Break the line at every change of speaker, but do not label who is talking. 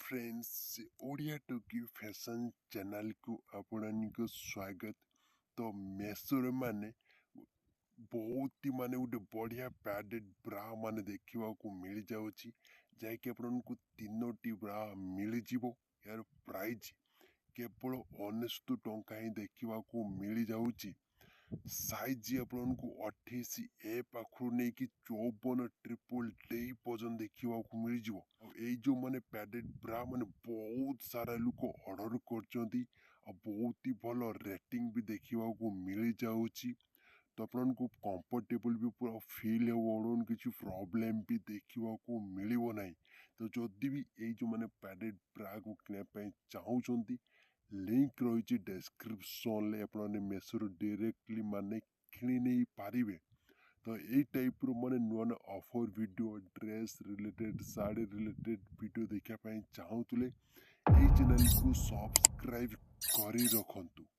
Friends Odia टोकी fashion channel को आपको स्वागत। तो मेसोर माने बहुत ही माने गोटे बढ़िया पैडेड ब्रा माने देखा मिल जाऊँगी जैकि आपको तीनोटी ब्रा मिल जीवो। यार प्राइस केवल 69 टंका ही देखा मिल जाऊँगी। साइज आपको 28 ए पाखु नहीं कि 54 ट्रिपल डी पर्यटन देखा मिल जाव। ये जो माने पैडेड ब्रा माने बहुत सारा लोक ऑर्डर कर बहुत ही भल रेटिंग भी देखा मिल जाऊँगी। तो आपको कंफर्टेबल भी पूरा फील हो किसी प्रॉब्लम भी देखा मिल ना। तो जदि भी ये जो माने पैडेड ब्रा को किनापी चाहूँगी लिंक रही डिस्क्रिप्शन ले आपने मेसोर डायरेक्टली माने किणी नहीं पारे। तो यही टाइप रो माने नुआ नुआ offer video dress related sari related video देखापी चाहूले चैनल को सब्सक्राइब कर रखु।